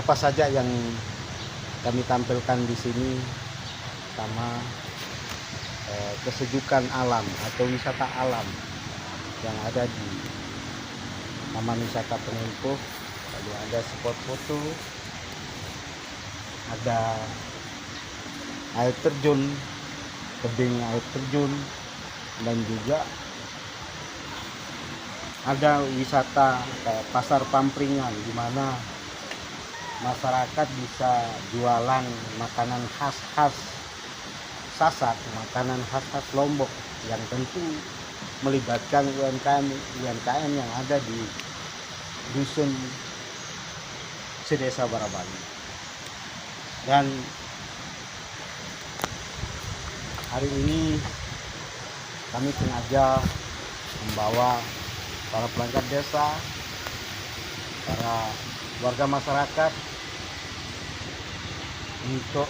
apa saja yang kami tampilkan di sini, sama kesejukan alam atau wisata alam yang ada di Taman Wisata Penumpuh. Lalu ada spot foto, ada air terjun, tebing air terjun, dan juga ada wisata kayak pasar pampringan di mana masyarakat bisa jualan makanan khas-khas Sasak, makanan khas-khas Lombok yang tentu melibatkan UMKM yang ada di dusun Sedesa Barabali. Dan hari ini kami sengaja membawa para perangkat desa, para warga masyarakat untuk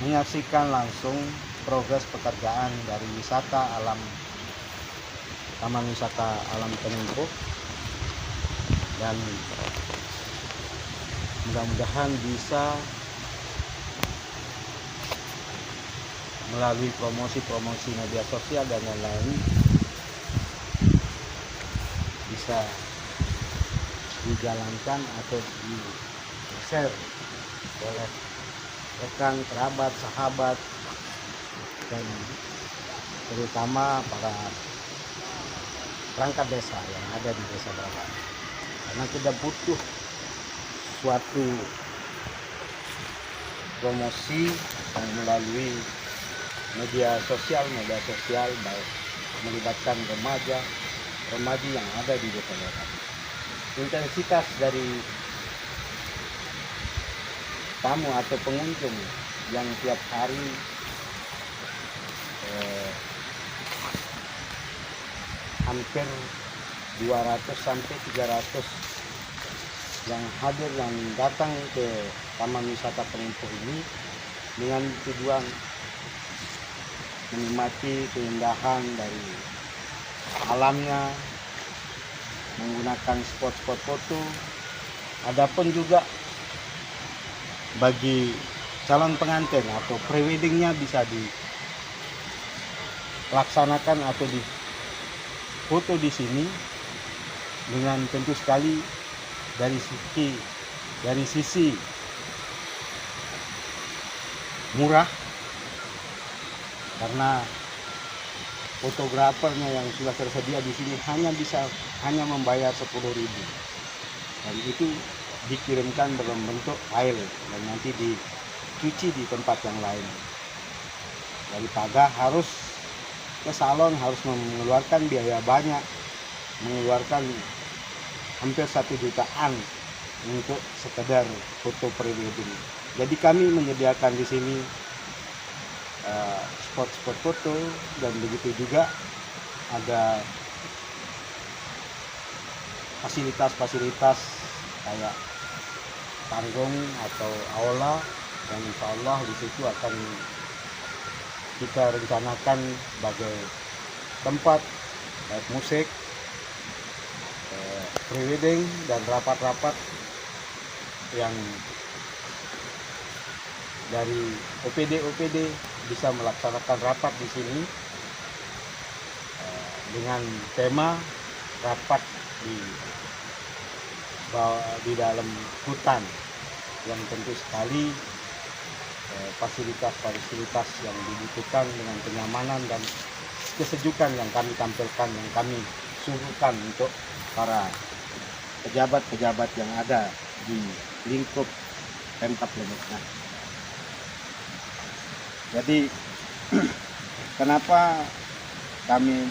menyaksikan langsung progres pekerjaan dari wisata alam Taman Wisata Alam Penumpuh, dan mudah-mudahan bisa melalui promosi media sosial dan lain-lain bisa dijalankan atau di-share oleh rekan, kerabat, sahabat, dan terutama para perangkat desa yang ada di Desa Barabali. Karena tidak butuh suatu promosi yang melalui media sosial baik melibatkan remaja yang ada di Desa Barabali. Intensitas dari tamu atau pengunjung yang tiap hari hampir 200 sampai 300 yang hadir dan datang ke Taman Wisata Penumpuh ini dengan tujuan menikmati keindahan dari alamnya, menggunakan spot-spot foto. Adapun juga bagi calon pengantin atau preweddingnya bisa dilaksanakan atau difoto di sini dengan tentu sekali dari sisi murah, karena fotografernya yang sudah tersedia di sini hanya membayar 10.000, dan itu dikirimkan dalam bentuk file dan nanti dicuci di tempat yang lain, daripada harus ke salon, harus mengeluarkan biaya banyak, mengeluarkan hampir 1 jutaan untuk sekedar foto prewedding. Jadi kami menyediakan di sini spot-spot foto, dan begitu juga ada fasilitas kayak panggung atau aula, dan insya Allah di situ akan kita rencanakan sebagai tempat musik, prewedding, dan rapat-rapat yang dari OPD bisa melaksanakan rapat di sini dengan tema rapat di dalam hutan, yang tentu sekali fasilitas yang dibutuhkan dengan kenyamanan dan kesejukan yang kami tampilkan, yang kami suguhkan untuk para pejabat-pejabat yang ada di lingkup Pemkab Lombok. Jadi kenapa kami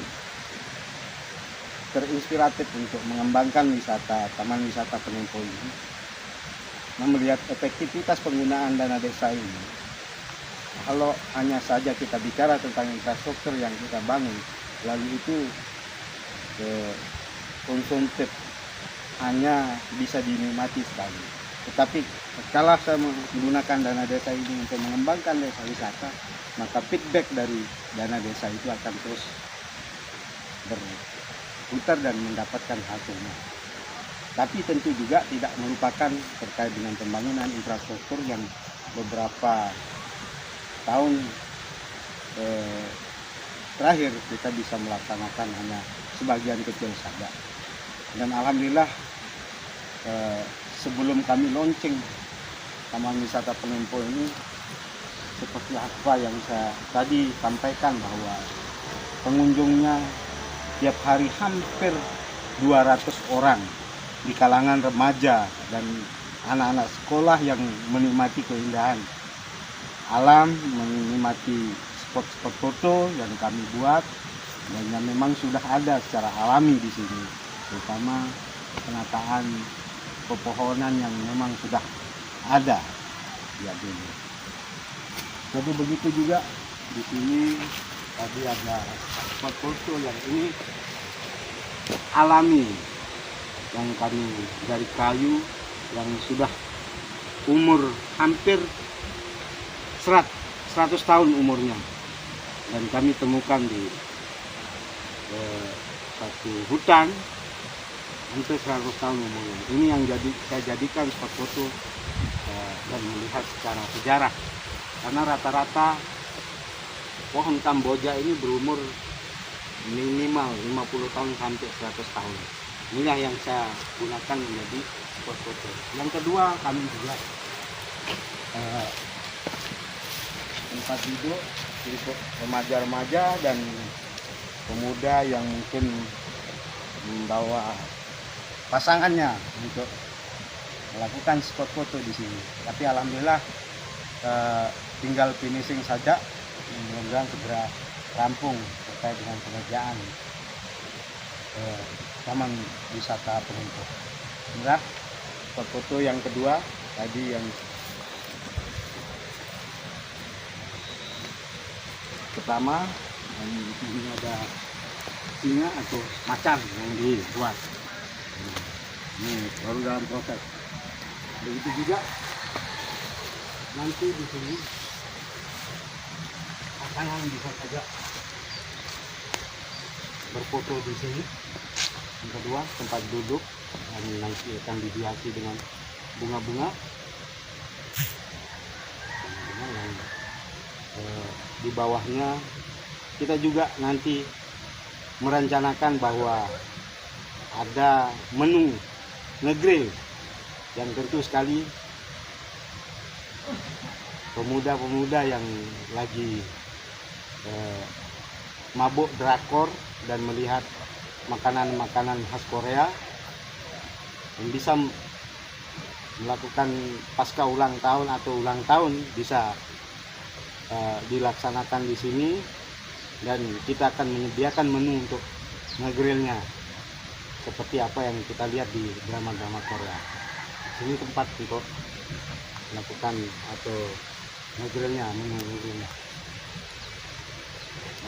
terinspiratif untuk mengembangkan Taman Wisata Penumpuh ini? Melihat efektivitas penggunaan dana desa ini, kalau hanya saja kita bicara tentang infrastruktur yang kita bangun, lalu itu konsumtif hanya bisa dinikmati sekali. Tetapi kalau saya menggunakan dana desa ini untuk mengembangkan desa wisata, maka feedback dari dana desa itu akan terus berputar dan mendapatkan hasilnya. Tapi tentu juga tidak melupakan terkait dengan pembangunan infrastruktur yang beberapa tahun terakhir kita bisa melaksanakan hanya sebagian kecil saja. Dan alhamdulillah sebelum kami launching Taman Wisata Penumpu ini, seperti apa yang saya tadi sampaikan, bahwa pengunjungnya tiap hari hampir 200 orang di kalangan remaja dan anak-anak sekolah yang menikmati keindahan alam, menikmati spot-spot foto yang kami buat dan yang memang sudah ada secara alami di sini, terutama penataan pepohonan yang memang sudah ada ya dulu. Jadi begitu juga di sini tadi ada spot foto yang ini alami, yang kami dari kayu yang sudah umur hampir 100 tahun umurnya, dan kami temukan di satu hutan hampir 100 tahun umurnya. Ini yang saya jadikan spot foto dan melihat secara sejarah, karena rata-rata pohon Kamboja ini berumur minimal 50 tahun sampai 100 tahun. Inilah yang saya gunakan menjadi spot foto. Yang kedua, kami juga tempat duduk untuk remaja-remaja dan pemuda yang mungkin membawa pasangannya untuk melakukan spot foto di sini. Tapi alhamdulillah tinggal finishing saja, mudah-mudahan segera rampung terkait dengan pengerjaan Taman Wisata Penumpu. Inilah spot foto yang kedua tadi, yang pertama, dan di sini ada singa atau macan yang dibuat. Ini baru dalam proses. Begitu juga nanti di sini pasangan bisa saja berfoto di sini. Yang kedua, tempat duduk yang nanti akan dihiasi dengan bunga-bunga yang di bawahnya. Kita juga nanti merencanakan bahwa ada menu negeri yang tentu sekali pemuda-pemuda yang lagi mabuk drakor dan melihat makanan-makanan khas Korea yang bisa melakukan pasca ulang tahun atau ulang tahun bisa dilaksanakan di sini, dan kita akan menyediakan menu untuk ngegrillnya seperti apa yang kita lihat di drama-drama Korea. Sini tempat untuk melakukan atau ngegrillnya, menu ngegrillnya.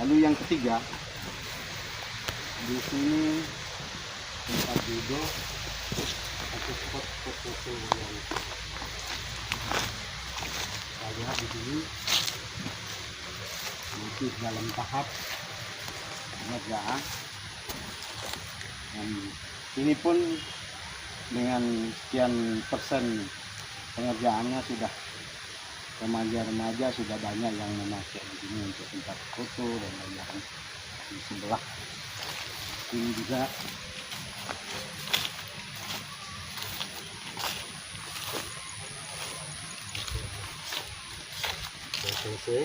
Lalu yang ketiga, di sini tempat duduk atau spot foto yang kita lihat di sini masih dalam tahap pengerjaan, dan ini pun dengan sekian persen pengerjaannya sudah remaja-remaja sudah banyak yang memakai di sini untuk tempat foto dan lain-lain. Di sebelah ini juga selesai.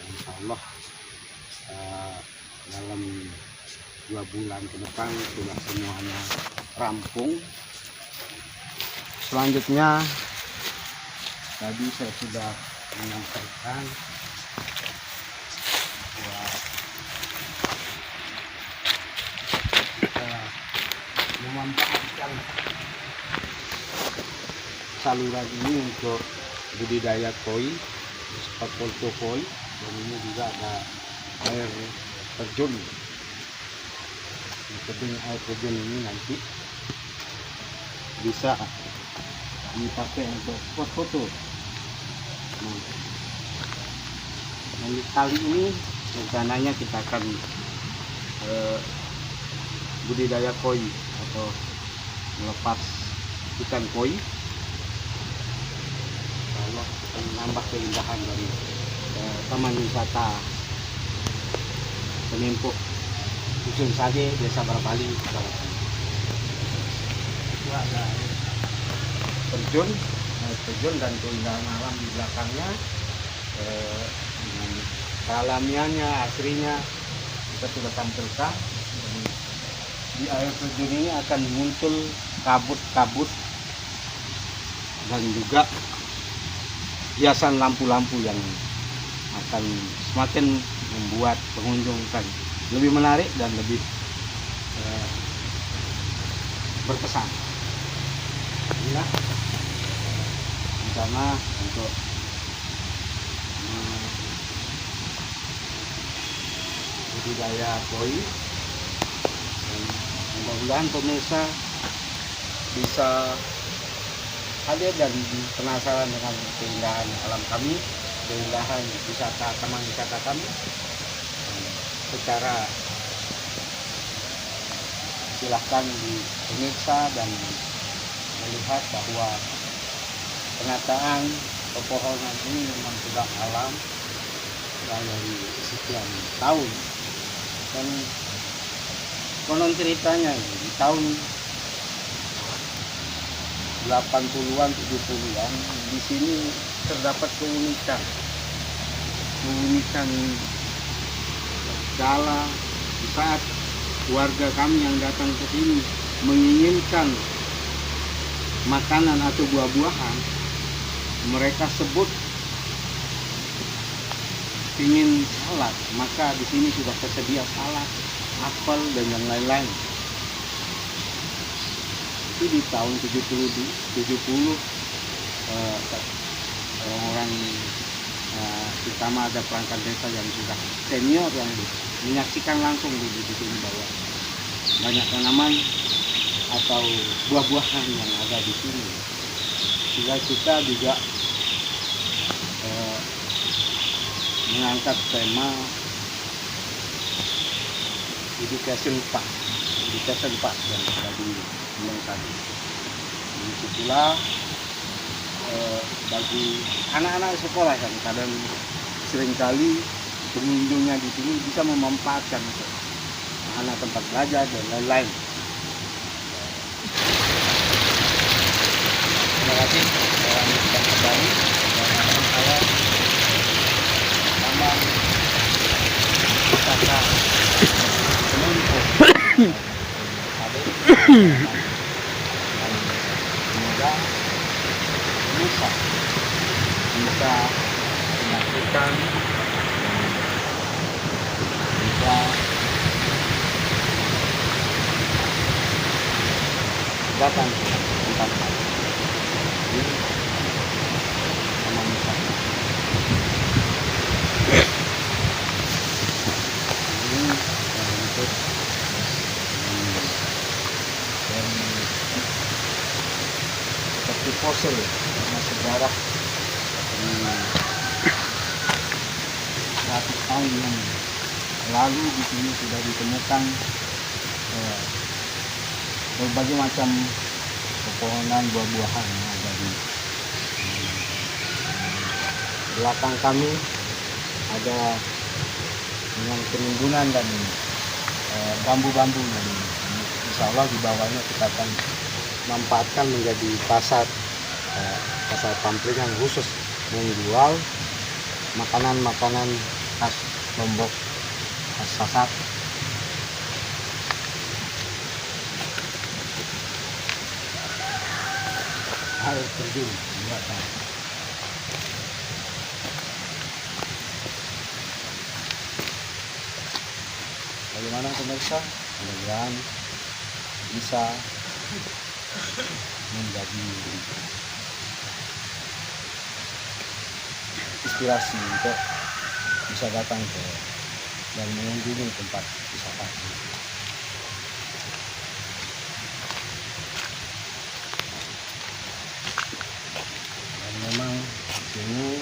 Insya Allah dalam 2 bulan ke depan sudah semuanya rampung. Selanjutnya tadi saya sudah menyampaikan bahwa kita memanfaatkan saluran ini untuk budidaya koi, spot foto koi, dan ini juga ada air terjun. Tebing air terjun ini nanti bisa dipakai untuk spot foto. Nah, kali ini rencananya kita akan budidaya koi atau melepas ikan koi. Allah akan menambah keindahan dari taman wisata Penempok Dusun Sade, Desa Barbali. Itu ada terjun dan keindahan alam di belakangnya, dengan kealamiannya, asrinya kita sudah tampilkan. Di air terjun ini akan muncul kabut-kabut dan juga hiasan lampu-lampu yang akan semakin membuat pengunjung kan lebih menarik dan lebih berkesan. Inilah rencana untuk budidaya koi, dan mudah-mudahan pemirsa bisa hadir dan penasaran dengan keindahan alam kami, keindahan wisata taman wisata kami secara silahkan dipemirsa dan melihat bahwa penataan pepohonan ini memang sudah alam dari sekian tahun. Dan konon ceritanya di tahun 80-an 70-an di sini terdapat keunikan kala di saat warga kami yang datang ke sini menginginkan makanan atau buah-buahan, mereka sebut ingin salad, maka di sini sudah tersedia salad, apel dan yang lain-lain. Itu di tahun 70 orang-orang terutama ada perangkat desa yang sudah senior yang menyaksikan langsung di sini bahwa banyak tanaman atau buah-buahan yang ada di sini. Sehingga kita juga mengangkat tema education park yang ada di Gunung Sadi. Disitulah bagi anak-anak sekolah yang kadang seringkali pengunjungnya di sini bisa memanfaatkan anak tempat belajar dan lain-lain. Terima kasih. Saya lanjutkan kembali dengan saya taman wisata Penempok Sade. Semoga bisa menyaksikan, bisa datang ke tempat di taman wisata. Ini untuk seperti fosil karena sejarah di 100 tahun yang lalu di sini sudah ditemukan berbagai macam pepohonan buah-buahan yang ada di belakang kami. Ada dengan penimbunan dan bambu-bambu yang insya Allah di bawahnya kita akan manfaatkan menjadi pasar pamplingan khusus menjual makanan-makanan khas Lombok, khas Sasak. Air terjun buatan. Bagaimana pemirsa? Mudah-mudahan bisa menjadi inspirasi untuk bisa datang ke dan mengunjungi tempat wisata ini. Dan memang ini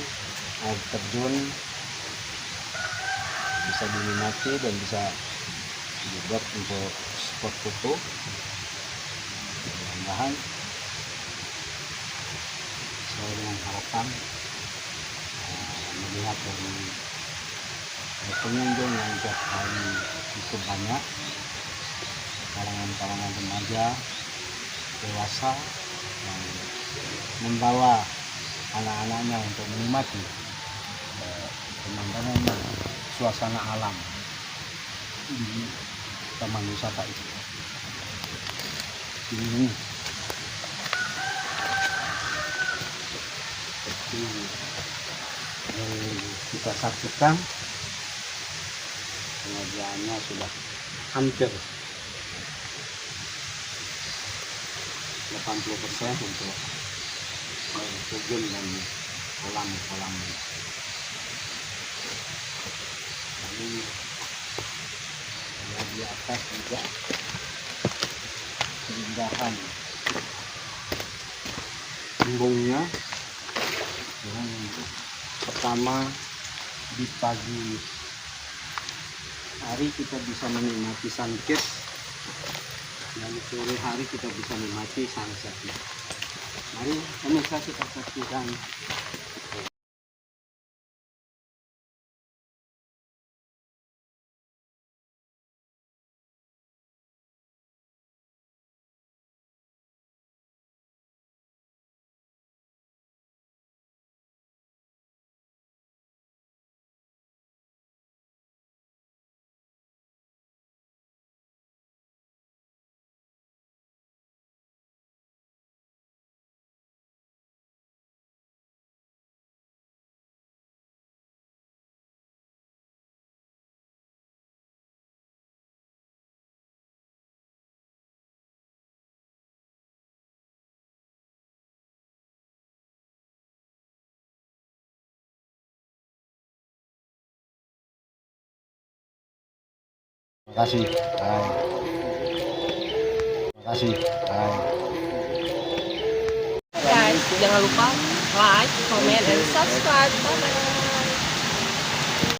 air terjun bisa diminati dan bisa dibuat untuk spot foto mudah-mudahan sesuai dengan harapan melihat dari pengunjung yang tiap hari cukup banyak, kalangan-kalangan remaja, dewasa yang membawa anak-anaknya untuk menikmati pemandangan dan suasana alam di taman wisata itu. Ini seperti yang kita saksikan, pengerjaannya sudah hampir 80% untuk terjun dan kolam-kolam. Lalu di atas juga keindahan embungnya. Yang pertama, di pagi hari kita bisa menikmati sunset, dan sore hari kita bisa menikmati sunset. Mari pemirsa kita saksikan. Terima kasih. Bye. Terima kasih. Bye. Guys, jangan lupa like, comment, and subscribe. Bye bye.